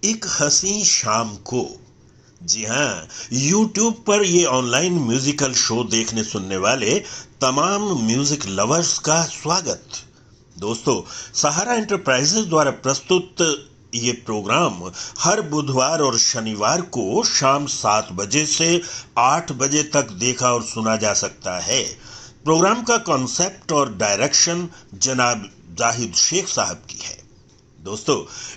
एक हसी शाम को। जी हाँ, यूट्यूब पर ये ऑनलाइन म्यूजिकल शो देखने सुनने वाले तमाम म्यूजिक लवर्स का स्वागत। दोस्तों, सहारा एंटरप्राइजेज द्वारा प्रस्तुत ये प्रोग्राम हर बुधवार और शनिवार को शाम 7 बजे से 8 बजे तक देखा और सुना जा सकता है। प्रोग्राम का कॉन्सेप्ट और डायरेक्शन जनाब जाहिद शेख साहब की है। दोस्तों,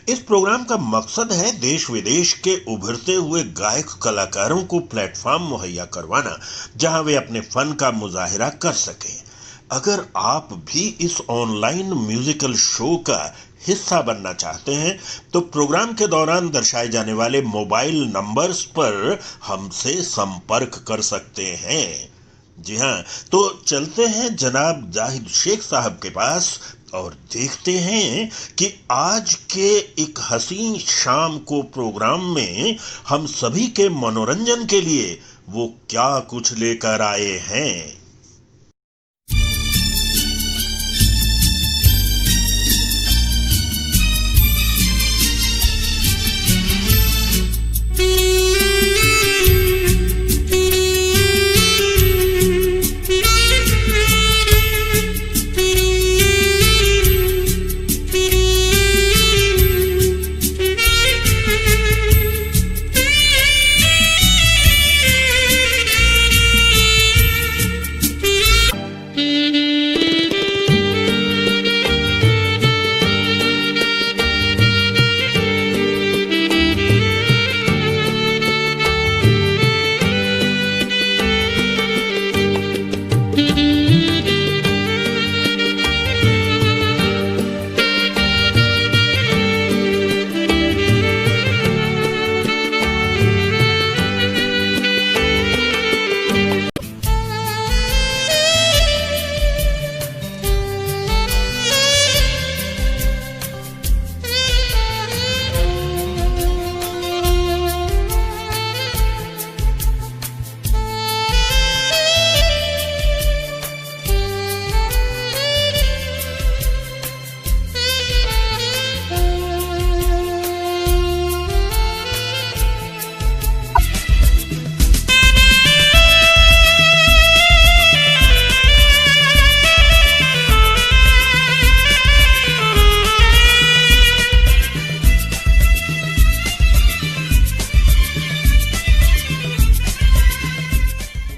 इस प्रोग्राम का मकसद है देश विदेश के उभरते हुए गायक कलाकारों को प्लेटफॉर्म मुहैया करवाना, जहां वे अपने फन का मुजाहिरा कर सकें। अगर आप भी इस ऑनलाइन म्यूजिकल शो का हिस्सा बनना चाहते हैं तो प्रोग्राम के दौरान दर्शाए जाने वाले मोबाइल नंबर्स पर हमसे संपर्क कर सकते हैं। जी हाँ, तो चलते हैं जनाब जाहिद शेख साहब के पास और देखते हैं कि आज के एक हसीन शाम को प्रोग्राम में हम सभी के मनोरंजन के लिए वो क्या कुछ लेकर आए हैं।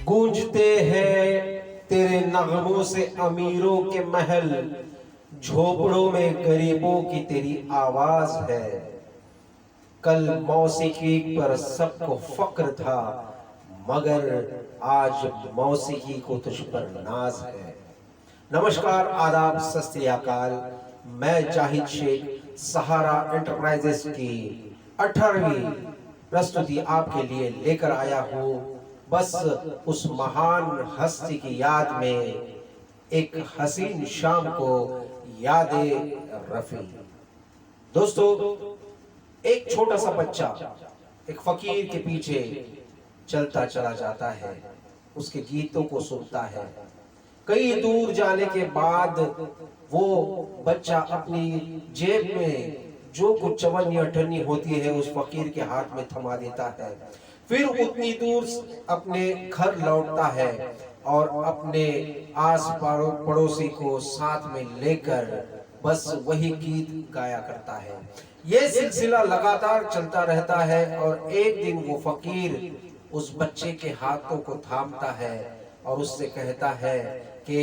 गूंजते हैं तेरे नगमों से अमीरों के महल, झोपड़ों में गरीबों की तेरी आवाज है। कल मौसीकी पर सबको फक्र था, मगर आज मौसीकी को तुझ पर नाज है। नमस्कार, आदाब, सत श्री अकाल। मैं जाहिद शेख सहारा एंटरप्राइजेस की 18वीं प्रस्तुति आपके लिए लेकर आया हूँ। बस उस महान हस्ती की याद में एक हसीन शाम को यादे रफी। दोस्तों, एक छोटा सा बच्चा एक फकीर के पीछे चलता चला जाता है, उसके गीतों को सुनता है। कई दूर जाने के बाद वो बच्चा अपनी जेब में जो कुछ चवन्नी अठन्नी होती है उस फकीर के हाथ में थमा देता है। फिर उतनी दूर अपने घर लौटता है और अपने आस पड़ोसी को साथ में लेकर बस वही गीत गाया करता है। ये सिलसिला लगातार चलता रहता है और एक दिन वो फकीर उस बच्चे के हाथों को थामता है और उससे कहता है कि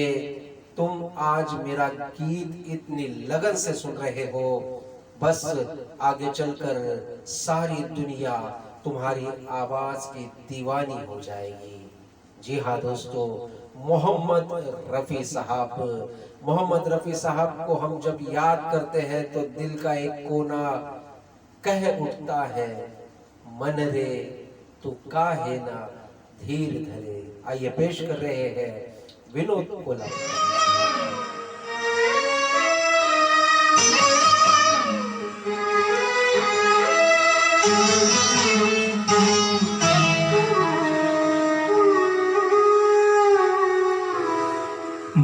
तुम आज मेरा गीत इतनी लगन से सुन रहे हो, बस आगे चलकर सारी दुनिया तुम्हारी आवाज की दीवानी हो जाएगी। जी हाँ दोस्तों, मोहम्मद रफी साहब को हम जब याद करते हैं तो दिल का एक कोना कह उठता है, मन रे तू काहे ना धीर धरे। आइए पेश कर रहे हैं विनोद कोला।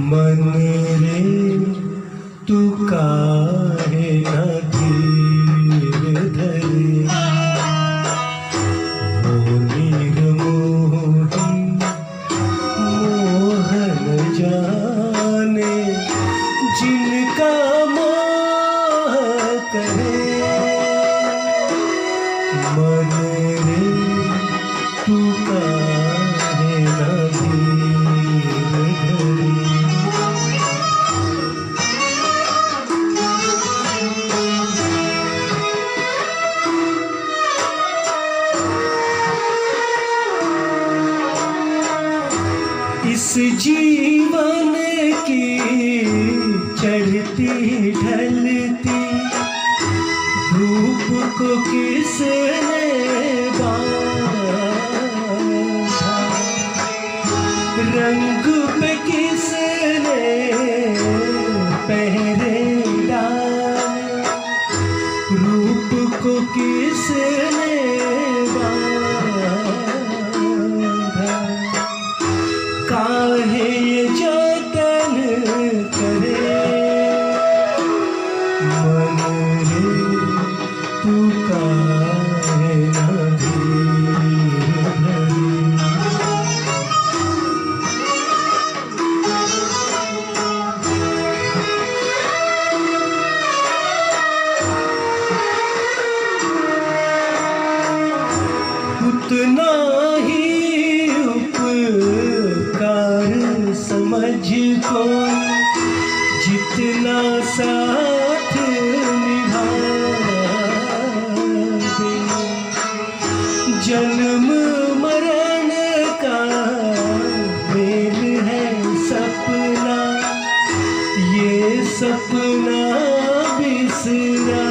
मन रे तू काहे ना धीर धरे, मन रे तू काहे ना धीर धरी। इस जीवन की चढ़ती ढलती धूप को किसने बांधा, रंग पे किसने पहरे डाले, रूप को किसने बांधा, काहे ये जतन करे मन रे तू काहे ना धीर धरी। उतना ही उपकार समझ को जितना साथ निभा दे, जन्म मरण का मेल है सपना, ये सपना बिसरा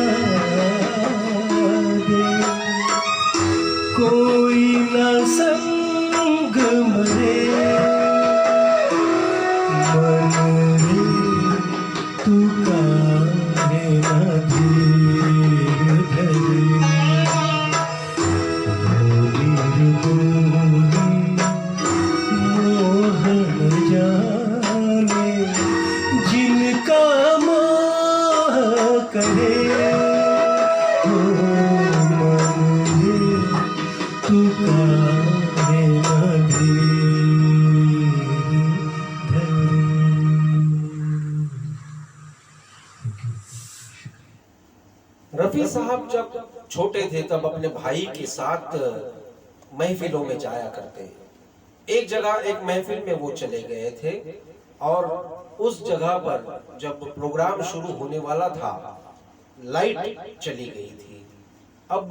दे, कोई ना संग मरे मन रे तू काहे ना धीर धरी। वीर बोले मोहन जाने जिनका मोह करे, मन रे तू काहे ना धीर धरी। रफी साहब जब छोटे थे तब अपने भाई के साथ महफिलों में जाया करते। एक जगह एक महफिल में वो चले गए थे और उस जगह पर जब प्रोग्राम शुरू होने वाला था लाइट चली गई थी। अब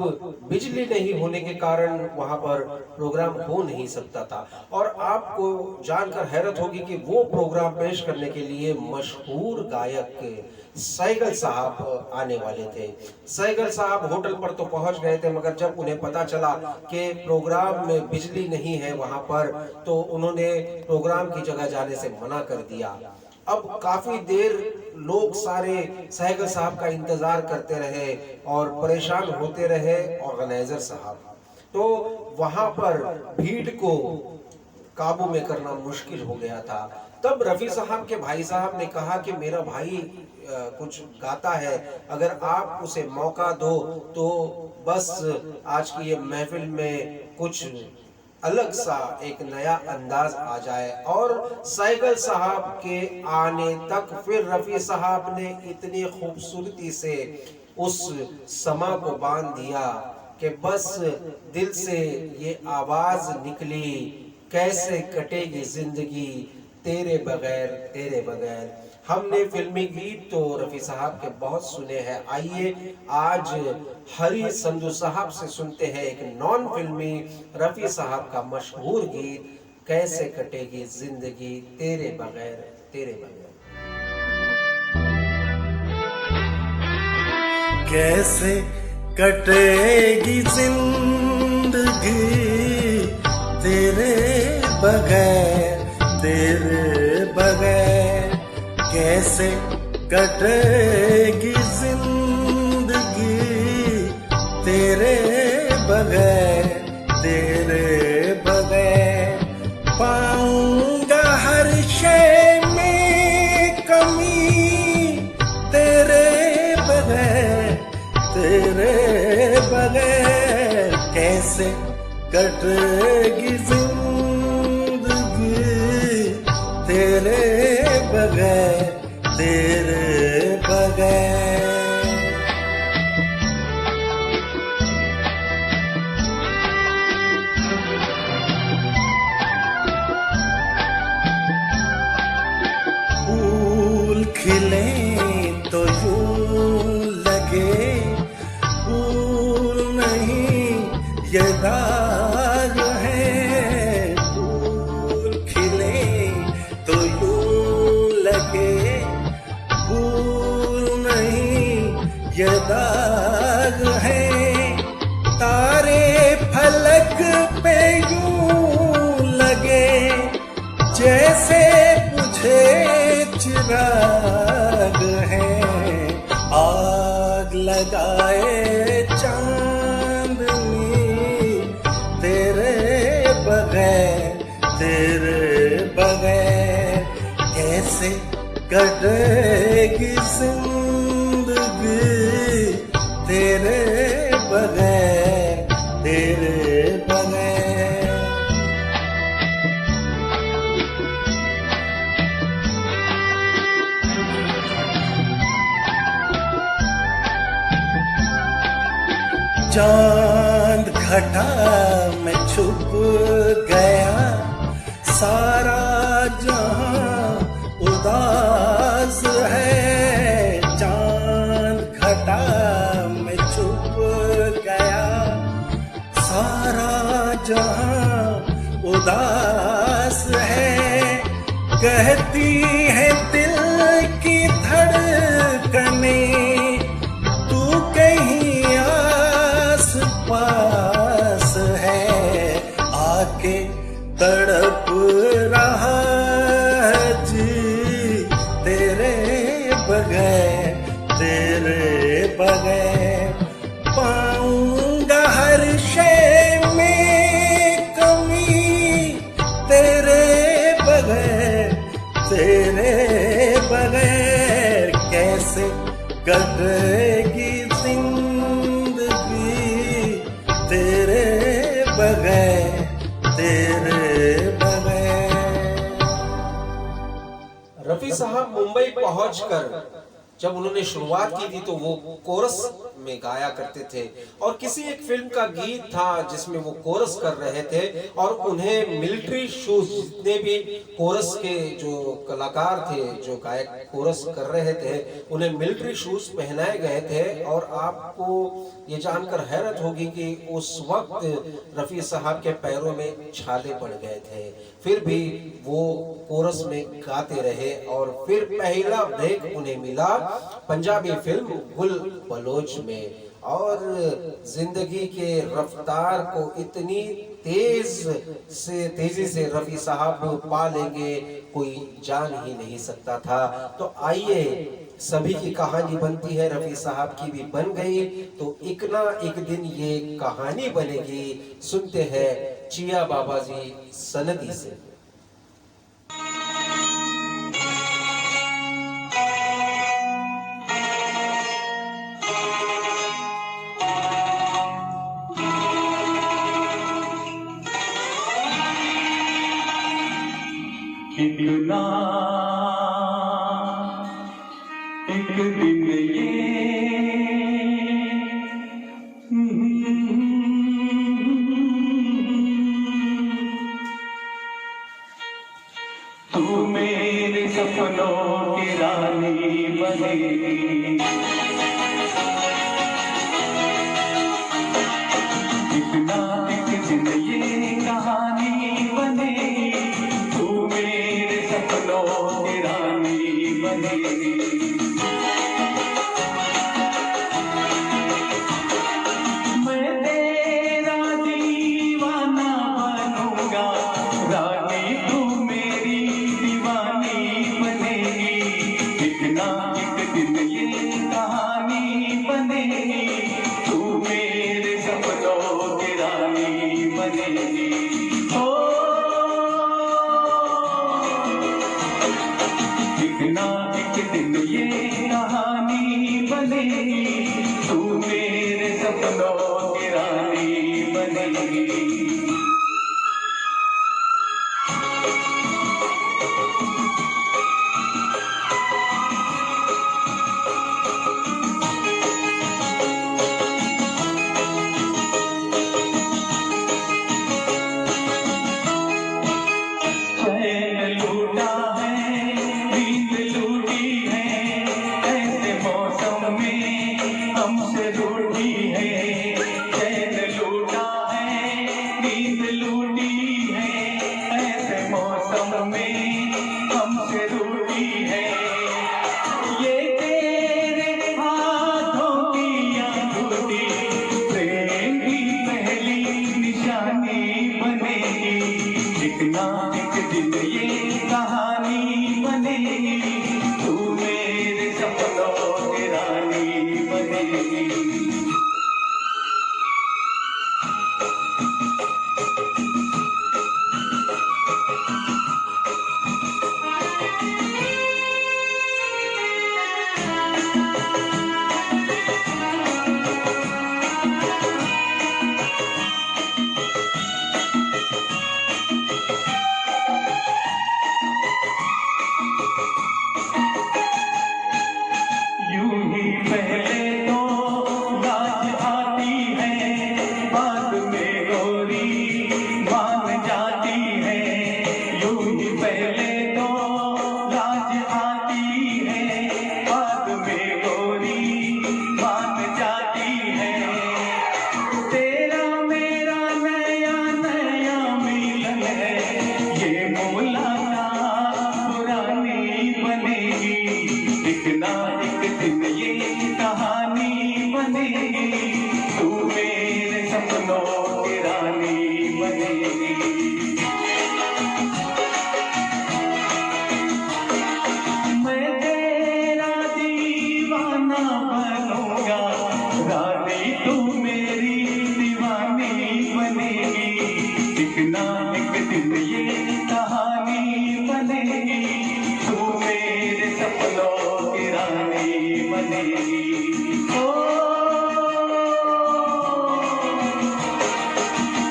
बिजली नहीं होने के कारण वहां पर प्रोग्राम हो नहीं सकता था और आपको जानकर हैरत होगी कि वो प्रोग्राम पेश करने के लिए मशहूर गायक सैगल साहब आने वाले थे। सैगल साहब होटल पर तो पहुंच गए थे, मगर जब उन्हें पता चला कि प्रोग्राम में बिजली नहीं है वहां पर, तो उन्होंने प्रोग्राम की जगह जाने से मना कर दिया। अब काफी देर लोग सारे सैगल साहब का इंतजार करते रहे और परेशान होते रहे ऑर्गेनाइजर साहब। तो वहां पर भीड़ को काबू में करना मुश्किल हो गया था। तब रफी साहब के भाई साहब ने कहा कि मेरा भाई कुछ गाता है, अगर आप उसे मौका दो तो बस आज की ये महफिल में कुछ अलग सा एक नया अंदाज आ जाए। और सैगल साहब के आने तक फिर रफी साहब ने इतनी खूबसूरती से उस समा को बांध दिया कि बस दिल से ये आवाज निकली, कैसे कटेगी जिंदगी तेरे बगैर तेरे बगैर। हमने फिल्मी गीत तो रफी साहब के बहुत सुने हैं, आइए आज हरी संधू साहब से सुनते हैं एक नॉन फिल्मी रफी साहब का मशहूर गीत, कैसे कटेगी जिंदगी तेरे बगैर तेरे बगैर। कैसे कटेगी जिंदगी तेरे बगैर तेरे बगैर, कैसे कटेगी जिंदगी तेरे बगैर तेरे बगैर। पाऊंगा हर शय में कमी तेरे बगैर तेरे बगैर, कैसे कटेगी जिंदगी तेरे बगैर तेरे बगैर। ये दाग है। फूल खिले तो यूं लगे फूल नहीं ये दाग है। तारे फलक पे यूं लगे जैसे बुझे चिराग है। आग लगाए चांदनी तेरे बगैर कैसे कटेगी जिंदगी तेरे बगैर। चांद घटा में छुप गया सारा जहां उदास है। चांद घटा में छुप गया सारा जहां उदास है। कहती है दिल की धड़कनें तू कहीं आस पास है। आके तड़प रहा है जी तेरे बगैर। पाऊंगा हर शय में कमी तेरे बगैर कैसे कटेगी जिंदगी तेरे बगैर। रफी साहब मुंबई पहुंचकर जब उन्होंने शुरुआत की थी तो वो कोरस में गाया करते थे और किसी एक फिल्म का गीत था जिसमें वो कोरस कर रहे थे और उन्हें मिलिट्री शूज, जितने भी कोरस के जो कलाकार थे जो गायक कोरस कर रहे थे उन्हें मिलिट्री शूज पहनाए गए थे। और आपको ये जानकर हैरत होगी कि उस वक्त रफी साहब के पैरों में छाले पड़ गए थे, फिर भी वो कोरस में गाते रहे। और फिर पहला ब्रेक उन्हें मिला पंजाबी फिल्म गुल बलोच में। और जिंदगी के रफ्तार को इतनी तेजी से रफी साहब पा लेंगे कोई जान ही नहीं सकता था। तो आइए, सभी की कहानी बनती है, रफी साहब की भी बन गई, तो एक ना एक दिन ये कहानी बनेगी। सुनते हैं चिया बाबा जी सनदी से। एक दिन तू मेरे सपनों की रानी बनेगी। कितना एक दिन ये कहानी बनेगी, तू मेरे सपनों की रानी बनेगी।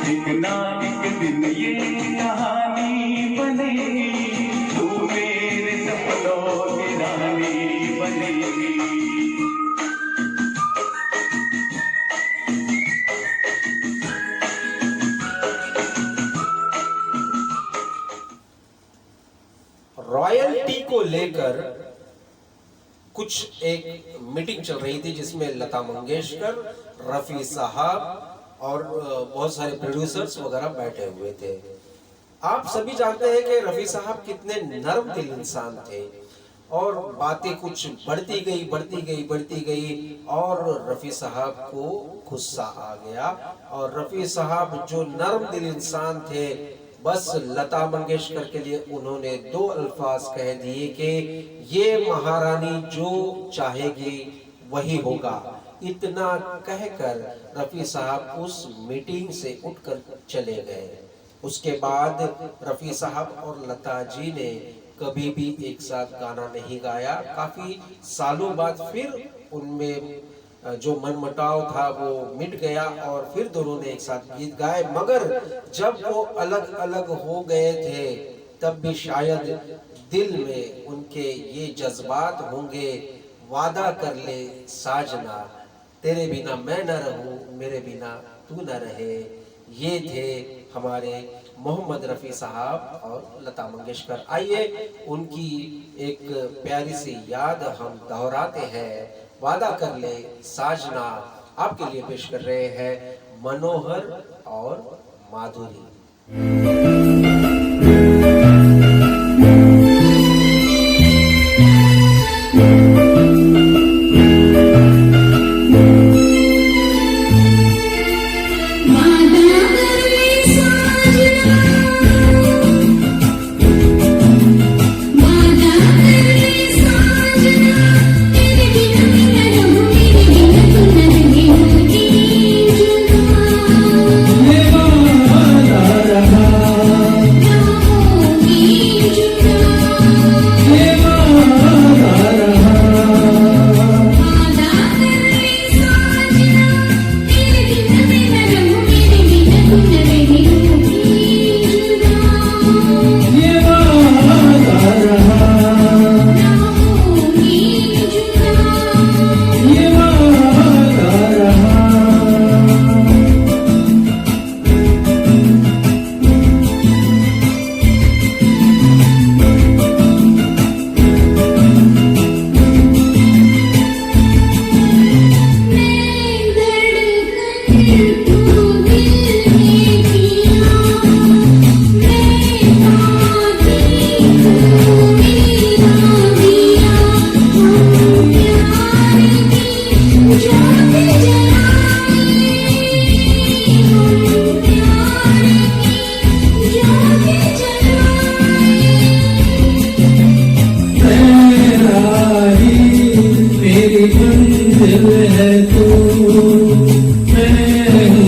एक ना एक दिन ये कहानी बनेगी, तू मेरे सपनों की रानी बनेगी। रॉयल्टी को लेकर कुछ एक मीटिंग चल रही थी जिसमें लता मंगेशकर, रफी साहब और बहुत सारे प्रोड्यूसर्स वगैरह बैठे हुए थे। आप सभी जानते हैं कि रफी साहब कितने नर्म दिल इंसान थे और बातें कुछ बढ़ती गई और रफी साहब को गुस्सा आ गया और रफी साहब जो नर्म दिल इंसान थे, बस लता मंगेशकर के लिए उन्होंने 2 अल्फाज कह दिए कि ये महारानी जो चाहेगी वही होगा। इतना कहकर रफी साहब उस मीटिंग से उठकर चले गए। उसके बाद रफी साहब और लता जी ने कभी भी एक साथ गाना नहीं गाया। काफी सालों बाद फिर उनमें जो मनमुटाव था वो मिट गया और फिर दोनों ने एक साथ गीत गाए। मगर जब वो अलग अलग हो गए थे तब भी शायद दिल में उनके ये जज्बात होंगे, वादा कर ले साजना, तेरे बिना मैं न रहूं, मेरे बिना तू न रहे। ये थे हमारे मोहम्मद रफी साहब और लता मंगेशकर। आइए उनकी एक प्यारी सी याद हम दोहराते हैं। वादा कर ले साजना आपके लिए पेश कर रहे हैं मनोहर और माधुरी। मेरी मंजिल है तू, मैं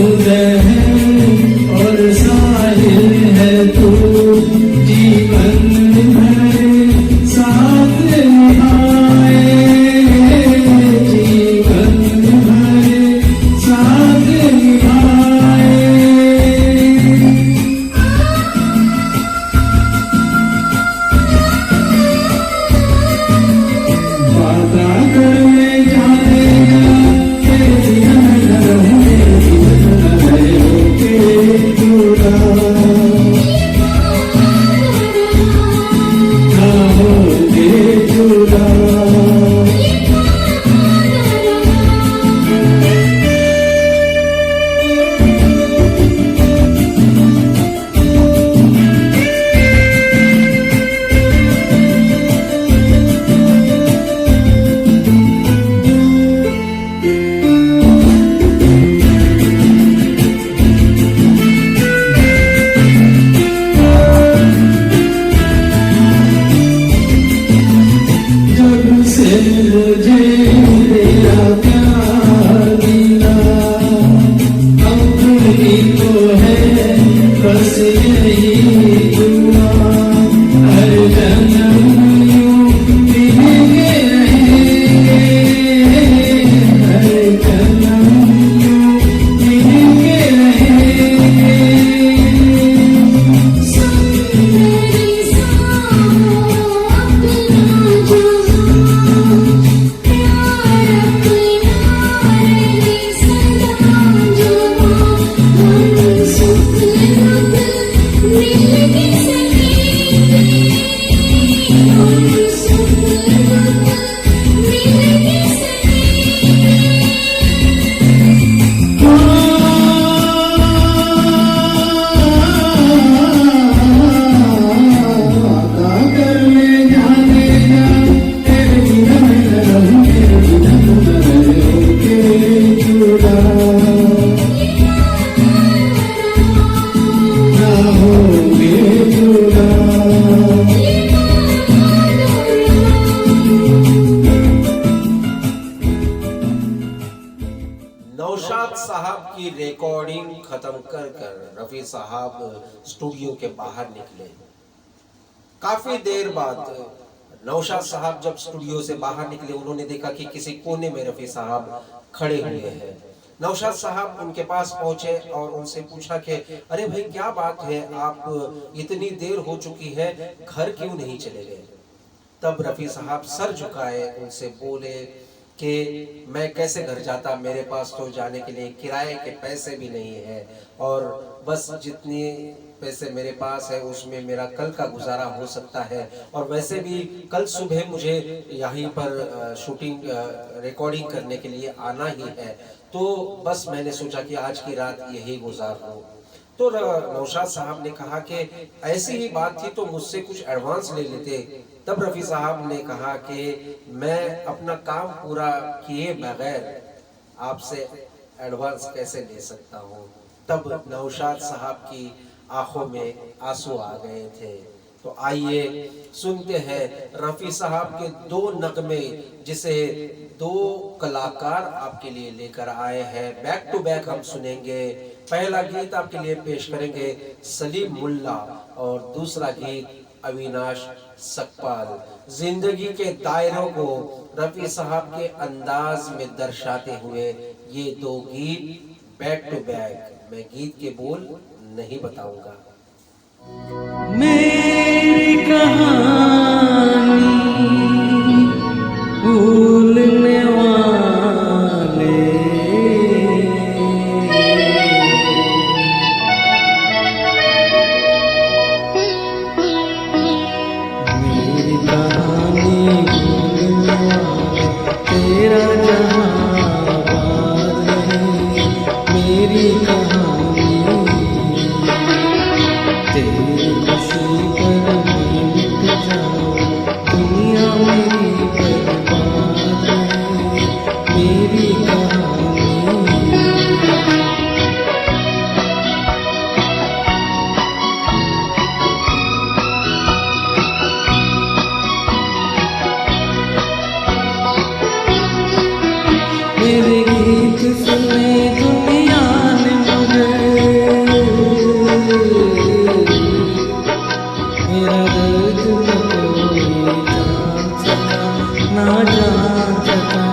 साहब की रिकॉर्डिंग खत्म कर कर रफी साहब स्टूडियो के बाहर निकले। काफी देर बाद नौशाद साहब जब स्टूडियो से बाहर निकले, उन्होंने देखा कि किसी कोने में रफी साहब खड़े हुए हैं। नौशाद साहब उनके पास पहुंचे और उनसे पूछा कि अरे भाई क्या बात है, आप इतनी देर हो चुकी है, घर क्यों नहीं चले गए? तब रफी साहब सर झुकाए उनसे बोले कि मैं कैसे घर जाता, मेरे पास तो जाने के लिए किराए के पैसे भी नहीं है और बस जितने पैसे मेरे पास है उसमें मेरा कल का गुजारा हो सकता है, और वैसे भी कल सुबह मुझे यहीं पर शूटिंग रिकॉर्डिंग करने के लिए आना ही है, तो बस मैंने सोचा कि आज की रात यही गुजार लूं। तो नौशाद साहब ने कहा कि ऐसी ही बात थी तो मुझसे कुछ एडवांस ले लेते। तब रफी साहब ने कहा कि मैं अपना काम पूरा किए बगैर आपसे एडवांस कैसे ले सकता हूँ। तब नौशाद साहब की आंखों में आंसू आ गए थे। तो आइए सुनते हैं रफी साहब के दो नगमे, जिसे दो कलाकार आपके लिए लेकर आए हैं। बैक टू बैक हम सुनेंगे। पहला गीत आपके लिए पेश करेंगे सलीम मुल्ला और दूसरा गीत अविनाश सकपाल। जिंदगी के दायरों को रफी साहब के अंदाज में दर्शाते हुए ये दो गीत बैक टू बैक। मैं गीत के बोल नहीं बताऊंगा। मेरी कहानी भूलने वाले, मेरी कहानी भूलने वाले, तेरा जहां आबाद है। मेरी कहानी तेरी किसी पर मिट जाओ, दुनिया मेरी बर्बाद है। मेरी कहानी मेरे गीत सुने दुनिया ने मुझे, मेरा दर्द न कोई जान सका, ना जान सका।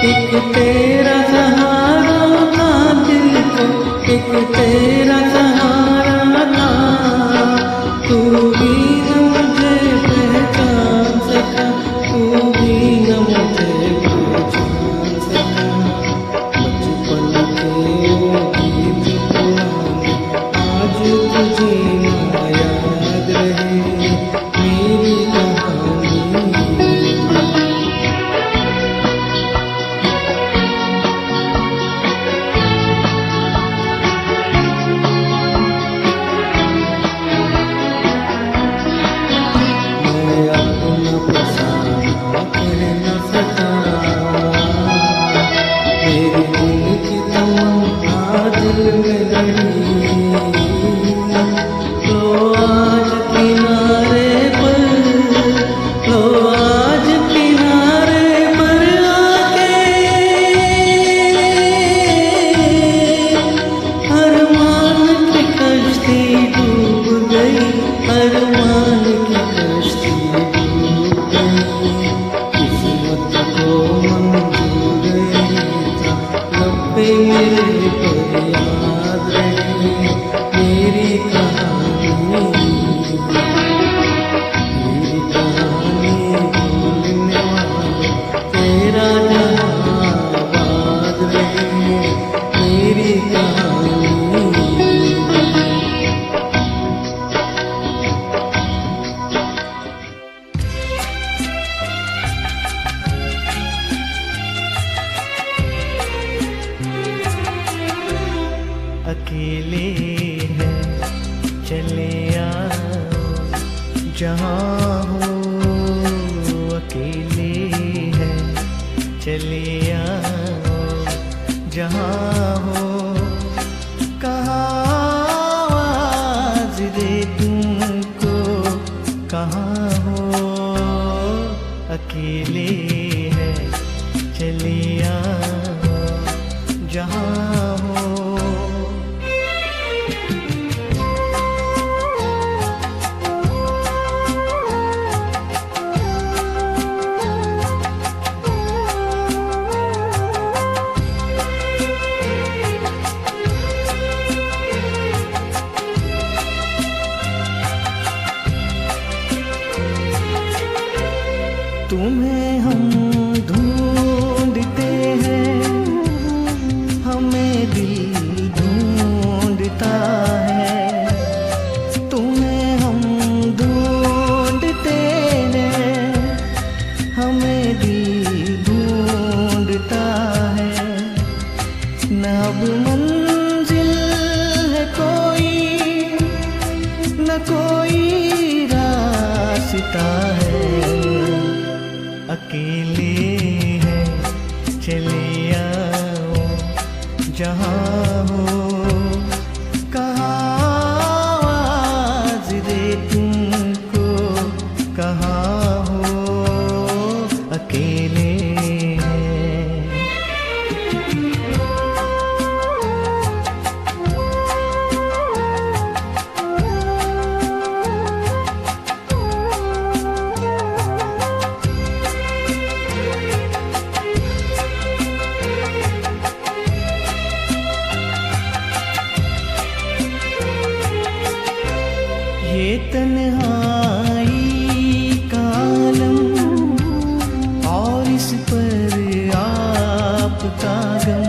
एक तेरा सहारा था दिल को, एक तेरा सहारा था, तू भी न मुझे पहचान सका, तू भी न मुझे पहचान सका। बचपन के वो गीत पुराने आज तुझे ना याद रहे। मेरी कहानी मैं अपना फसाना कह न सका। मेरे दिल की तमन्ना दिल में लड़ी, लो आज किनारे पर, लो आज किनारे पर आके अरमान की कश्ती डूब गई, अरमान की कश्ती डूब गई। किस्मत को मंजूर नहीं था, लब्बे मेरे पर याद रहे। मेरी कहानी भूलने वाले, तेरा जहां आबाद रहे। मेरी कहानी अकेले है चले आओ जहाँ हो, अकेले है चले आओ जहाँ हो। कहाँ आवाज दे तुमको, कहाँ हो, अकेले है चले आओ हमें दिल ढूंढता है, तुम्हें हम ढूंढते हैं, हमें दिल ढूंढता है। न अब मंजिल है कोई, न कोई रास्ता है, अकेले हैं चले आओ जहाँ हो, कहाँ आवाज़ दे तुमको, कहाँ हो, अकेले हैं। ये तन्हाई का आलम और इस पर आपका गम,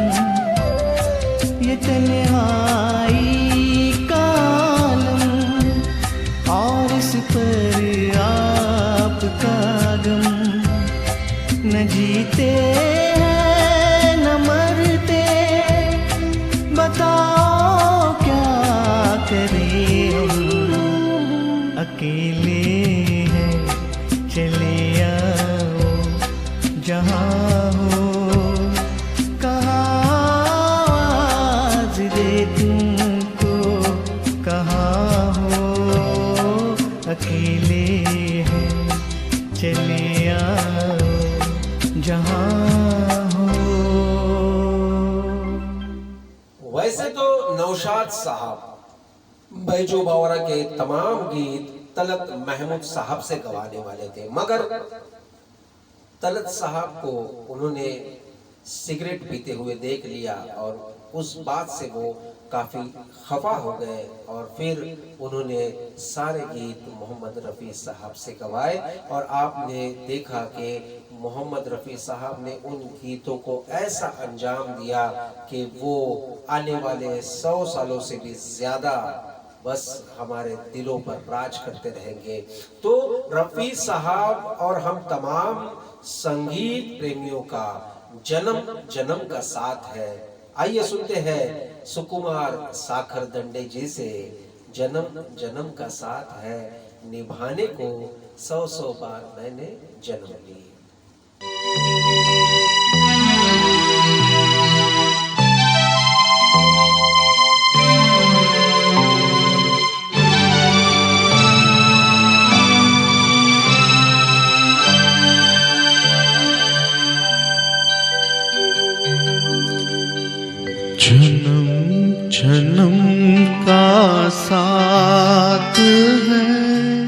ये तन्हाई का आलम और इस पर आपका गम, न जीते हैं न मरते, बताओ क्या करें हम, अकेले हैं चले आओ जहाँ हो, कहाँ आवाज़ दे तुमको, कहाँ हो, अकेले हैं चले आओ जहाँ हो। वैसे तो नौशाद साहब बैजू बावरा के तमाम गीत तलत महमूद साहब से गवाने वाले थे, मगर तलत साहब को उन्होंने सिगरेट पीते हुए देख लिया और उस बात से वो काफी खफा हो गए और फिर उन्होंने सारे गीत मोहम्मद रफ़ी साहब से गवाए और आपने देखा कि मोहम्मद रफ़ी साहब ने उन गीतों को ऐसा अंजाम दिया कि वो आने वाले 100 सालों से भी ज्यादा बस हमारे दिलों पर राज करते रहेंगे। तो रफ़ी साहब और हम तमाम संगीत प्रेमियों का जन्म जन्म का साथ है। आइए सुनते हैं सुकुमार साखर दंडे जी से, जन्म जन्म का साथ है, निभाने को 100 बार मैंने जन्म लिए। जन्म जन्म का साथ है, निभाने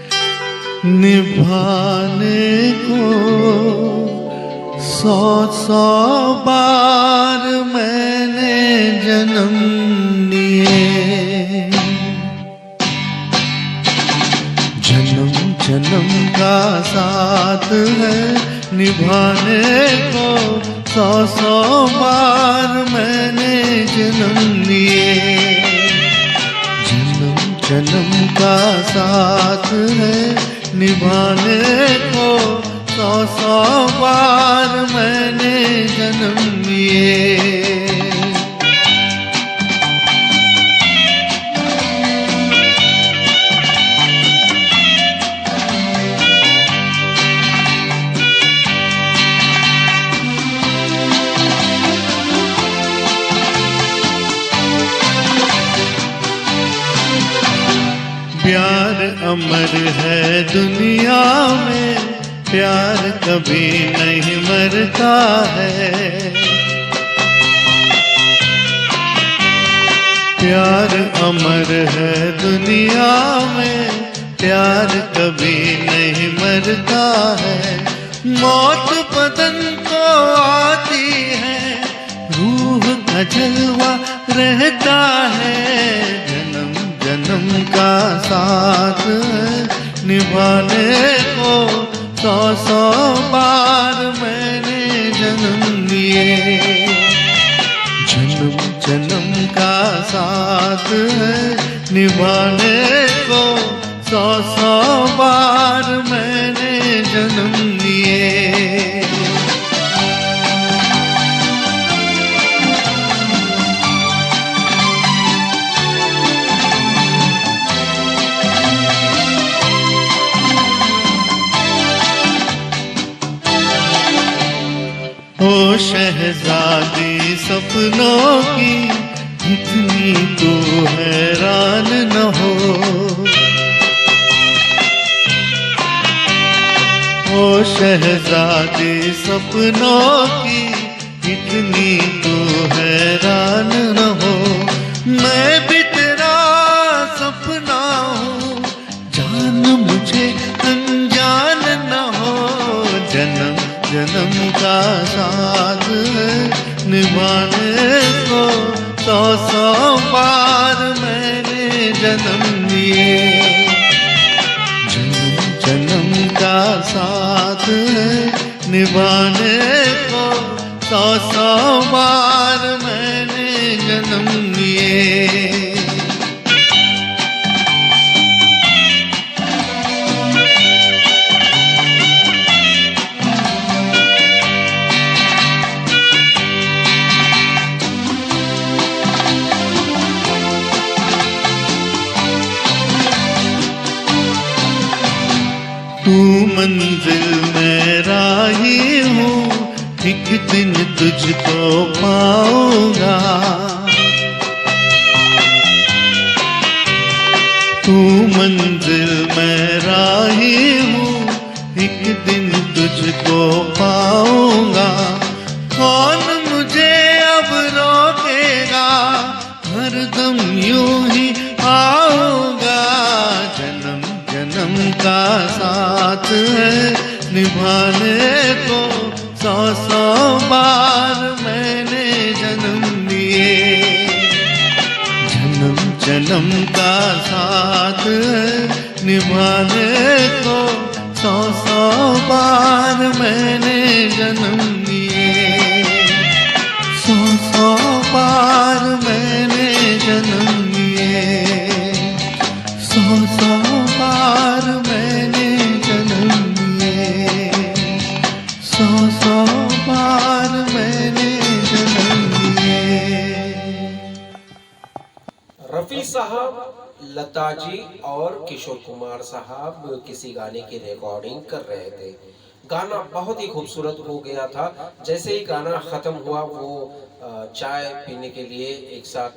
को 100 बार मैंने जन्म लिए। जन्म जन्म का साथ है, निभाने को 100 बार मैंने जन्म लिए। जन्म जन्म का साथ है, निभाने को 100 बार मैंने जन्म लिए। प्यार अमर है दुनिया में, प्यार कभी नहीं मरता है। प्यार अमर है दुनिया में, प्यार कभी नहीं मरता है। मौत बदन को आती है, रूह का जलवा रहता है। जन्म जन्म का साथ है, निभाने को 100 बार मैंने जन्म लिए। जन्म जन्म का साथ है निभाने को, 100 बार मैंने जन्म लिए। ओ शहजादी सपनों की, इतनी तो हैरान न हो। ओ शहजादी सपनों की, इतनी तो हैरान न हो। मैं भी तेरा सपना हूँ, जान मुझे अनजान न हो। जन्म जन्म का साथ है निभाने को, 100 बार मैंने जन्म लिए। जन्म जन्म का साथ है निभाने को, 100 बार मैंने जन्म लिए। तू मंजिल में राही हूँ, एक दिन तुझको पाऊंगा। तू मंजिल में राही हूँ, एक दिन तुझको पाऊंगा। कौन मुझे अब रोकेगा, हरदम यूं ही आऊंगा। जन्म जन्म का साथ है निभाने को, 100 बार मैंने जन्म लिए। जन्म जन्म का साथ है निभाने को, 100 बार मैंने जन्म लिए। 100 बार मैंने जन्म लिए। 100 बार मैंने जन्म लिए। 100 बार मैंने जन्म लिए। रफी साहब, लता जी और किशोर कुमार साहब किसी गाने की रिकॉर्डिंग कर रहे थे। गाना बहुत ही खूबसूरत हो गया था। जैसे ही गाना खत्म हुआ, वो चाय पीने के लिए एक साथ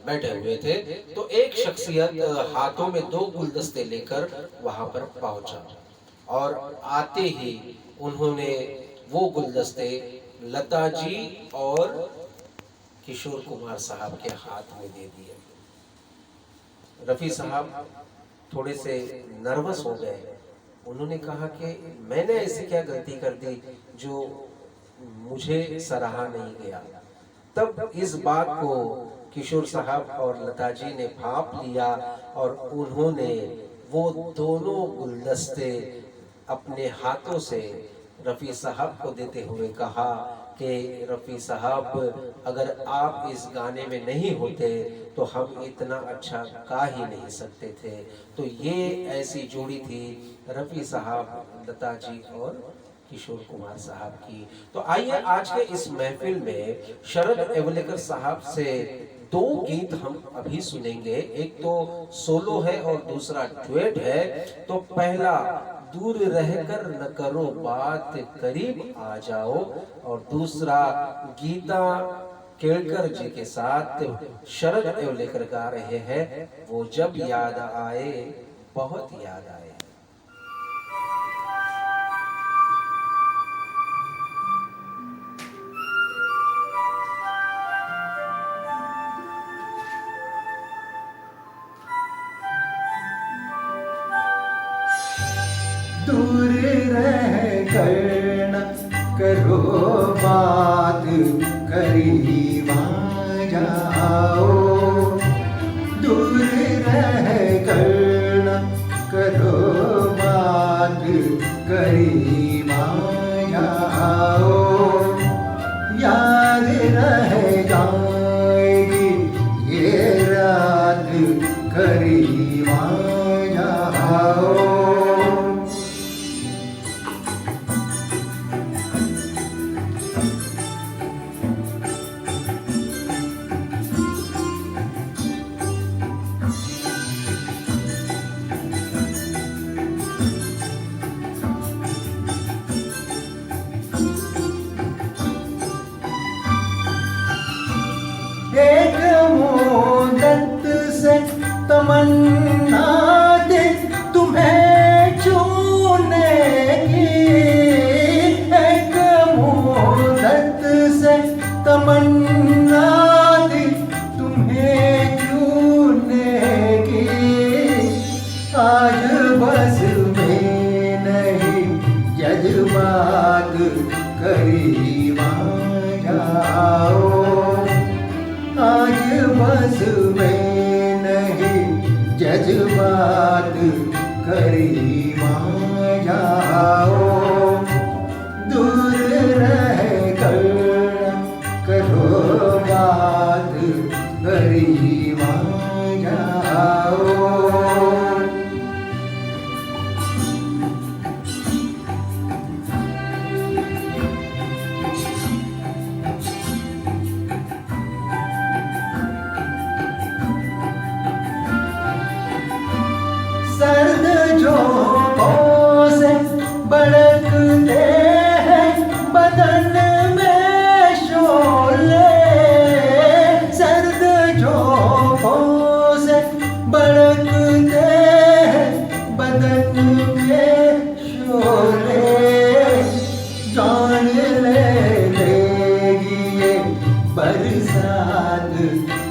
बैठे हुए थे, तो एक शख्सियत हाथों में 2 गुलदस्ते लेकर वहां पर पहुंचा और आते ही उन्होंने वो गुलदस्ते लता जी और किशोर कुमार साहब के हाथ में दे दिए। रफी साहब थोड़े से नर्वस हो गए। उन्होंने कहा कि मैंने ऐसी क्या गलती कर दी जो मुझे सराहा नहीं गया। तब इस बात को किशोर साहब और लता जी ने भांप लिया और उन्होंने वो दोनों गुलदस्ते अपने हाथों से रफी साहब को देते हुए कहा कि रफी साहब, अगर आप इस गाने में नहीं होते तो हम इतना अच्छा गा ही नहीं सकते थे। तो ये ऐसी जोड़ी थी रफी साहब, लता जी और किशोर कुमार साहब की। तो आइए आज के इस महफिल में शरद एवलेकर साहब से 2 गीत हम अभी सुनेंगे। एक तो सोलो है और दूसरा ड्यूएट है। तो पहला दूर रहकर न करो बात, करीब आ जाओ, और दूसरा गीता केळकर जी के साथ शरद एवलेकर गा रहे हैं, वो जब याद आए बहुत याद आए। दूर रह कर न करो बात, करीब आ जाओ। दूर रह कर न करो बात, करीब आ जाओ। याद रह जाओ आज बस में नहीं जज्बात करीब आ जाओ, दूर रह कर करो बात करीब आ जाओ। सर्द झोंकों से भड़कते हैं बदन में शोले, सर्द झोंकों से भड़कते हैं बदन में शोले, जान लेगी ये बरसात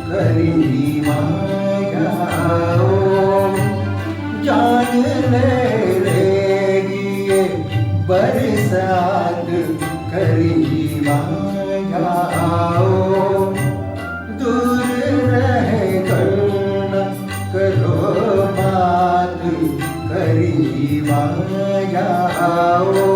करीब आ जाओ, जान लेगी ये बरसात करीब आ जाओ, दूर रह कर न करो बात करीब आ जाओ।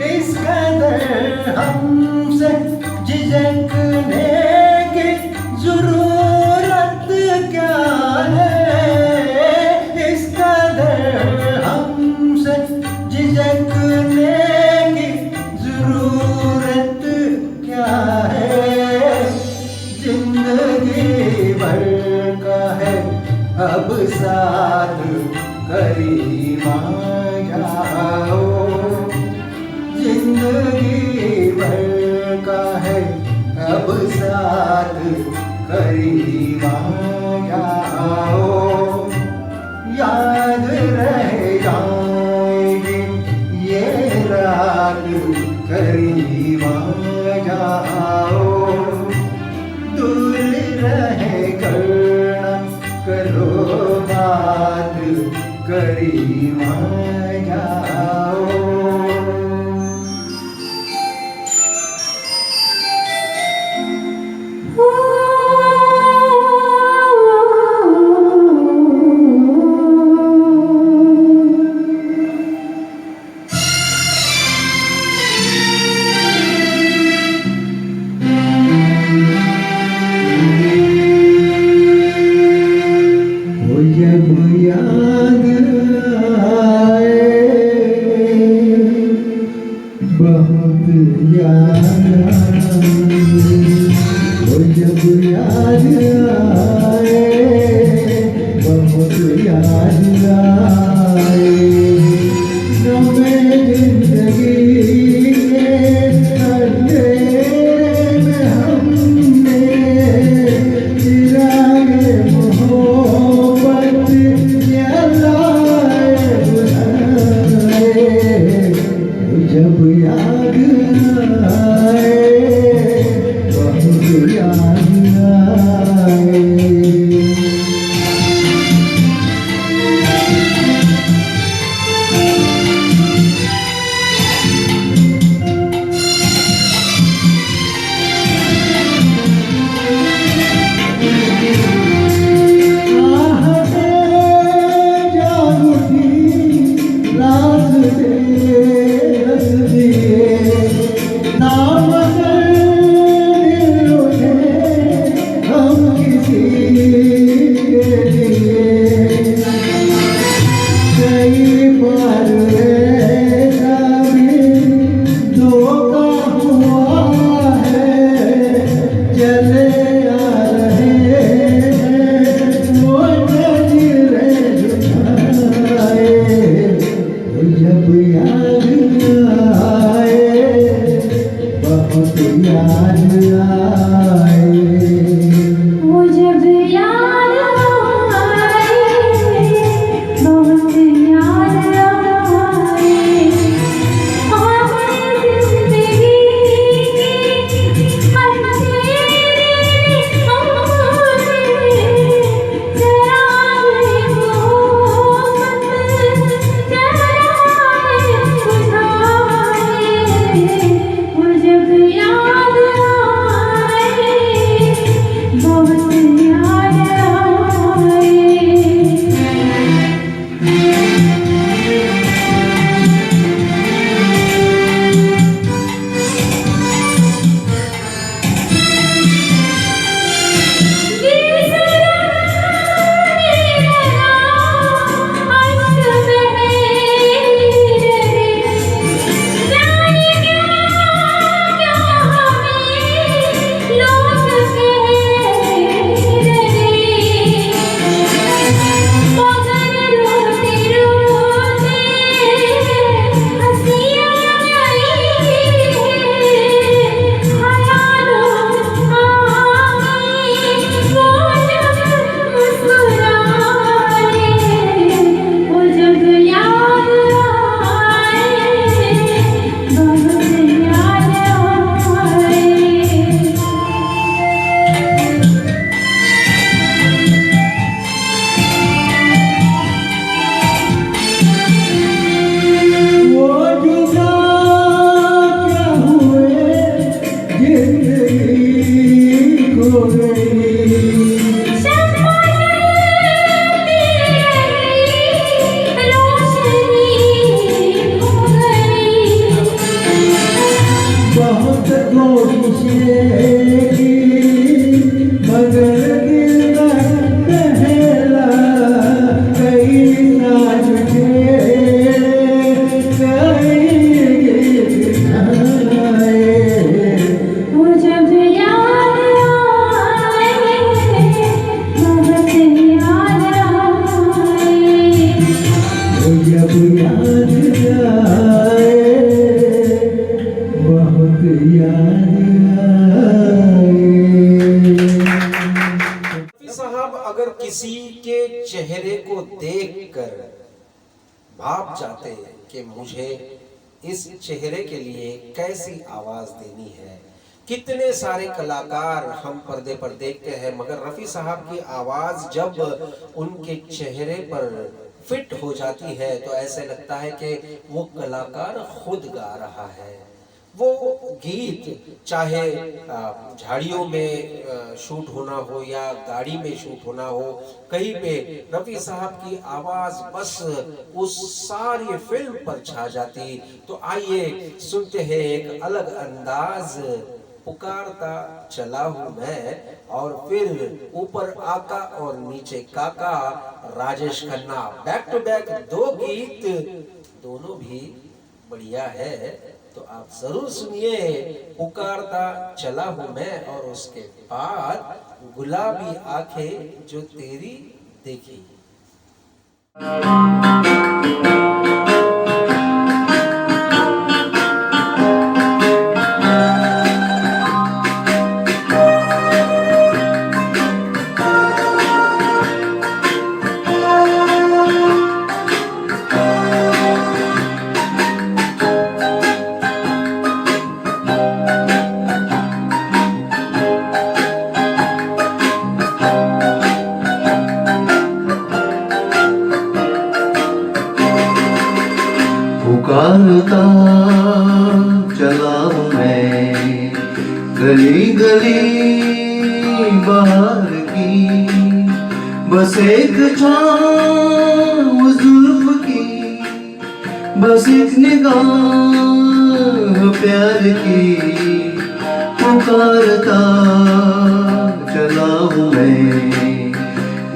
इस कदर हमसे झिझकने की जरूरत क्या है, इस कदर हमसे झिझकने की जरूरत क्या है, जिंदगी भर का है अब साथ करीब आ जाओ, जिंदगी भर का है अब साथ करीब आ जाओ, याद रह जाएगी ये रात करीब आ जाओ, दूर रह कर न करो बात करीब आ जाओ। याद आए बहुत याद वो जब याद आए बहुत याद आए, मैं जिंदगी के अंधेरे में हमने चिरागे मोहब्बत जलाए बुझाए, जब याद आए बहुत याद आए। याद आए, बहुत याद आए। साहब अगर किसी के चेहरे को देखकर भाप जाते हैं कि मुझे इस चेहरे के लिए कैसी आवाज देनी है। कितने सारे कलाकार हम पर्दे पर देखते हैं, मगर रफी साहब की आवाज जब उनके चेहरे पर फिट हो जाती है तो ऐसे लगता है कि वो कलाकार खुद गा रहा है। वो गीत चाहे झाड़ियों में शूट होना हो या गाड़ी में शूट होना हो, कहीं पे रफी साहब की आवाज बस उस सारी फिल्म पर छा जाती। तो आइए सुनते हैं एक अलग अंदाज, पुकारता चला हूं मैं, और फिर ऊपर आका और नीचे Kaka, Rajesh Khanna, back to back 2 गीत, दोनों भी बढ़िया है। तो आप जरूर सुनिए पुकारता चला हूं मैं, और उसके बाद गुलाबी आंखें जो तेरी देखी। पुकारता चला हूँ मैं गली गली बाहर की, बस एक छाँव जुल्फ की, बस एक निगाह प्यार की। पुकारता चला हूँ मैं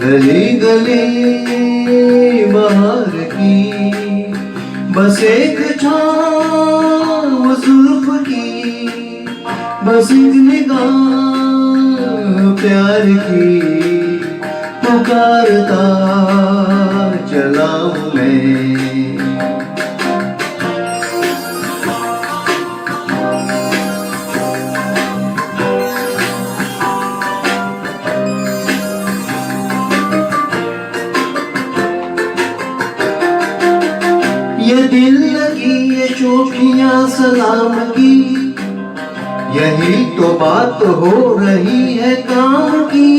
गली गली बाहर की, बस एक छाँव जुल्फ की, बस एक निगाह प्यार की। पुकारता चला हूँ मैं। ये दिल लगी ये चौकियां सलाम की, यही तो बात हो रही है काम की।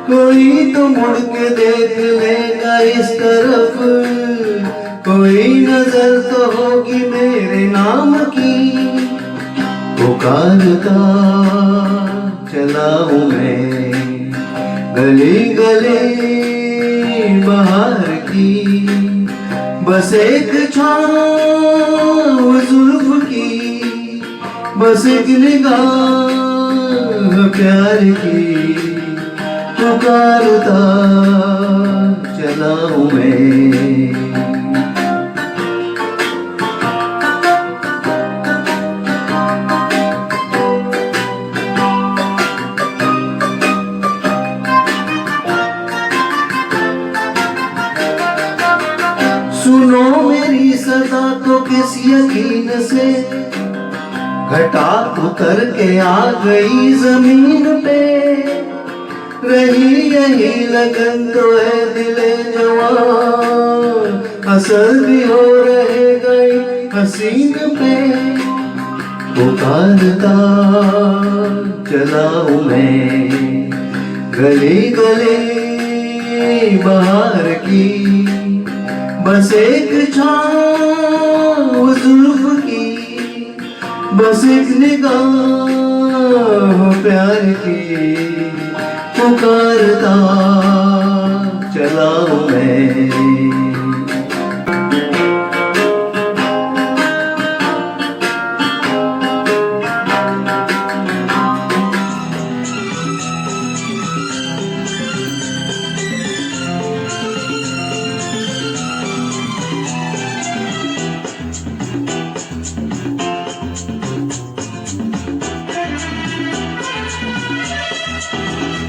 कोई तो मुड़ के देख लेगा इस तरफ, कोई नजर तो होगी मेरे नाम की। पुकारता चला हूँ मैं गली गली बाहर की, बस एक छाँव जुल्फ की, बस एक निगाह प्यार की। पुकारता चला हूँ मैं। सुनो मेरी सदा तो किस यकीन से घटा उतर के आ गई जमीन पे। रही यही लगन तो है दिले जवान, असर भी हो रहे गई हसीन पे। पुकारता चला हूँ मैं गली गली बाहर की, बस एक छाँव जुल्फ की, बस एक निगाह प्यार की। पुकारता चला हूँ मैं।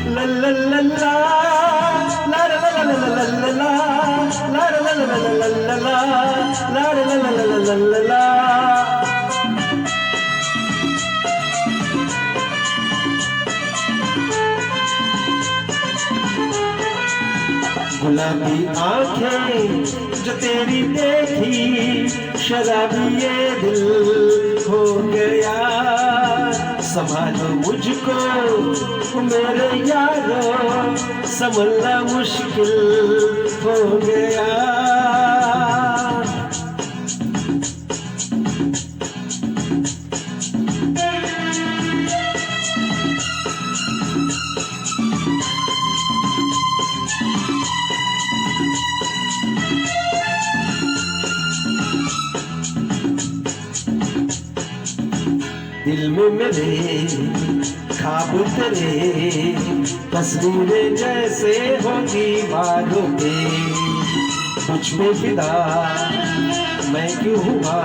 ला ला ला ला ला ला ला ला ला ला ला ला। गुलाबी आंखें जो तेरी देखी, शराबी ये दिल हो गया। संभालो मुझको मेरे यारो, संभलना मुश्किल हो गया। दिल में मेरे ख्वाब तेरे, तस्वीरें जैसे होगी बालों पे। मुझ में फिदा मैं क्यों हुआ,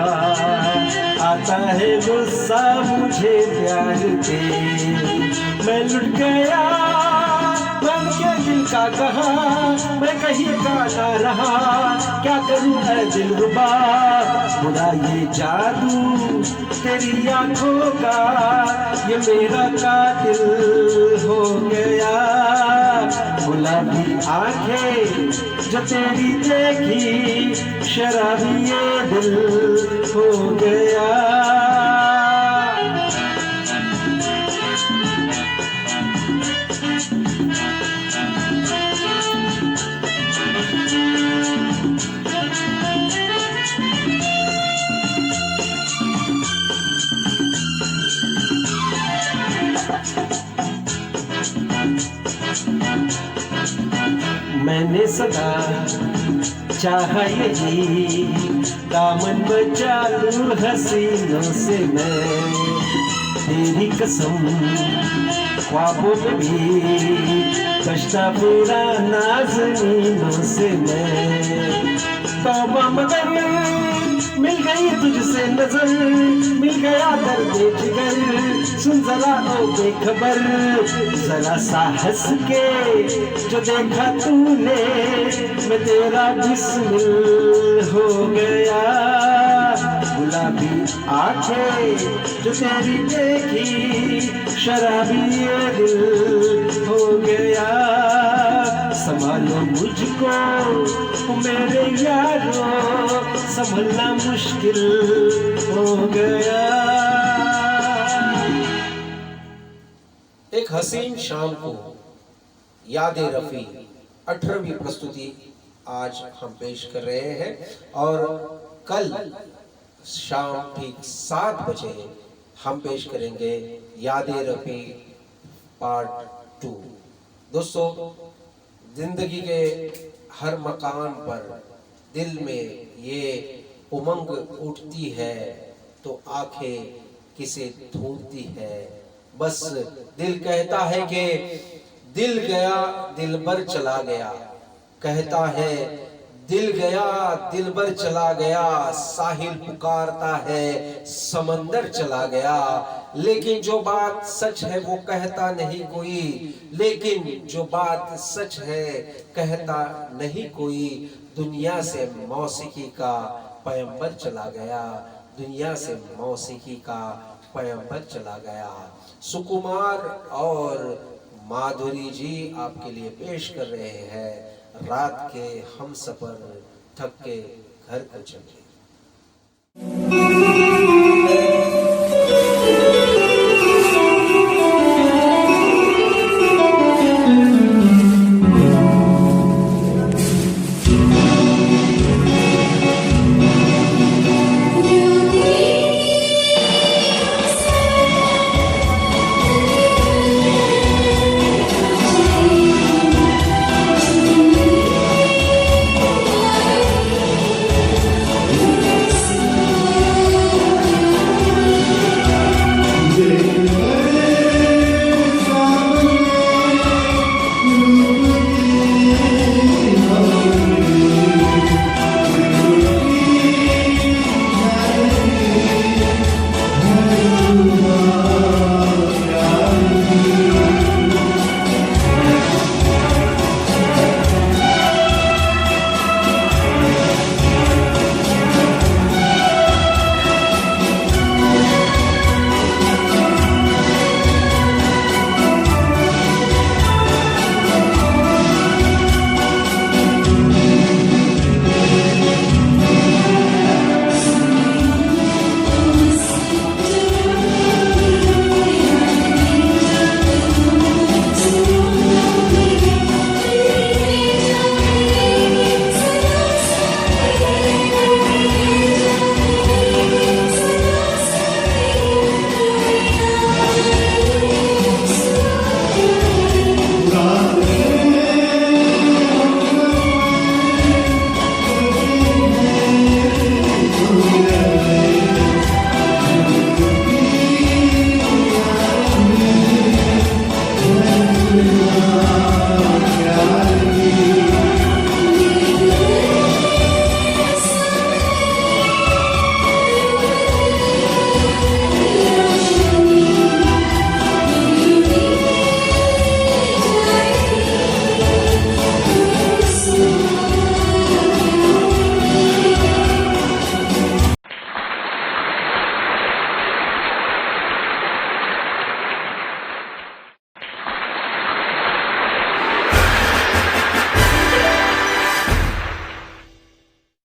आता है गुस्सा मुझे प्यार पे। मैं लुट गया बन के दिल का कहा, मैं कहीं का ना रहा। क्या करूं ऐ दिलरुबा, बुरा ये जादू तेरी आंखों का, ये मेरा कातिल हो गया। गुलाबी आंखें जो तेरी देखी, शराबी ये दिल हो गया। मैंने सदा चाहा यही, दामन बचा लूं हसीनों से मैं। तेरी कसम ख्वाबों में भी कश्ता पूरा नाज़नीनों से मैं। तौबा मगर मिल गई तुझसे नजर, मिल गया दर्द जिगर। सुन जरा ओ बेखबर, जरा सा हंस के जो देखा तूने, मैं तेरा बिस्मिल हो गया। गुलाबी आंखें जो तेरी देखी, शराबी ये दिल हो गया। संभालो मुझको मेरे यारो, संभलना मुश्किल हो गया। एक हसीन शाम को यादें रफी 18वीं प्रस्तुति आज हम पेश कर रहे हैं, और कल शाम ठीक 7 बजे हम पेश करेंगे यादें रफी पार्ट 2। दोस्तों, जिंदगी के हर मकाम पर दिल में ये उमंग उठती है, तो आंखें किसे ढूंढती है। बस दिल कहता है कि दिल गया दिलबर चला गया, कहता है दिल गया दिलबर चला गया। साहिल पुकारता है समंदर चला गया, लेकिन जो बात सच है वो कहता नहीं कोई। लेकिन जो बात सच है कहता नहीं कोई। दुनिया से मौसीकी का पैगंबर चला गया, दुनिया से मौसीकी का पैगंबर चला गया। सुकुमार और माधुरी जी आपके लिए पेश कर रहे हैं रात के हम सफर थक के घर को चले।